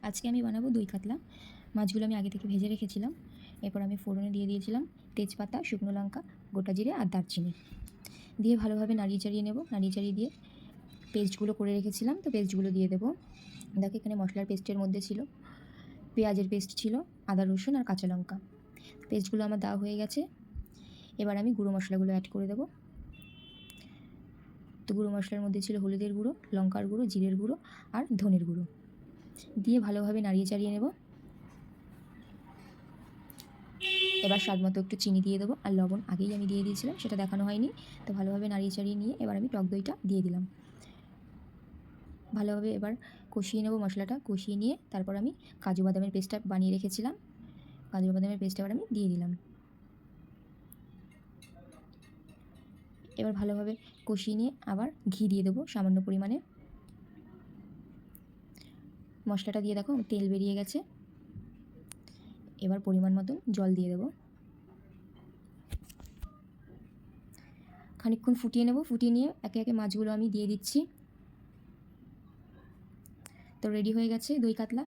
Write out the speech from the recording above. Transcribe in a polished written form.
আজকে আমি বানাবো দই কাতলা। মাছগুলো আমি আগে থেকে ভেজে রেখেছিলাম। এরপর আমি ফোড়নে দিয়ে দিয়েছিলাম তেজপাতা, শুকনো লঙ্কা, গোটা জিরে আর দারচিনি দিয়ে ভালোভাবে নাড়িয়ে চাড়িয়ে নেব। নাড়িয়ে চাড়িয়ে দিয়ে পেস্টগুলো করে রেখেছিলাম, তো পেস্টগুলো দিয়ে দেবো। দেখো এখানে মশলার পেস্টের মধ্যে ছিল পেঁয়াজের পেস্ট ছিল, আদা রসুন আর কাঁচা লঙ্কা। পেস্টগুলো আমার দেওয়া হয়ে গেছে। এবার আমি গুঁড়ো মশলাগুলো অ্যাড করে দেবো। তো গুঁড়ো মশলার মধ্যে ছিল হলুদের গুঁড়ো, লঙ্কার গুঁড়ো, জিরের গুঁড়ো আর ধনের গুঁড়ো দিয়ে ভালোভাবে নাড়িয়ে চাড়িয়ে নেব। এবার স্বাদ মতো একটু চিনি দিয়ে দেবো, আর লবণ আগেই আমি দিয়ে দিয়েছিলাম, সেটা দেখানো হয়নি। তো ভালোভাবে নাড়িয়ে চাড়িয়ে নিয়ে এবার আমি টক দইটা দিয়ে দিলাম। ভালোভাবে এবার কষিয়ে নেব মশলাটা। কষিয়ে নিয়ে তারপর আমি কাজু বাদামের পেস্টটা বানিয়ে রেখেছিলাম, কাজু বাদামের পেস্টটা এবার আমি দিয়ে দিলাম। এবার ভালোভাবে কষিয়ে নিয়ে আবার ঘি দিয়ে দেবো সামান্য পরিমাণে। মশলাটা দিয়ে দেখো তেল বেরিয়ে গেছে। এবার পরিমাণ মতন জল দিয়ে দেবো। খানিকক্ষণ ফুটিয়ে নেব। ফুটিয়ে নিয়ে একে একে মাছগুলো আমি দিয়ে দিচ্ছি। তো রেডি হয়ে গেছে দই কাতলা।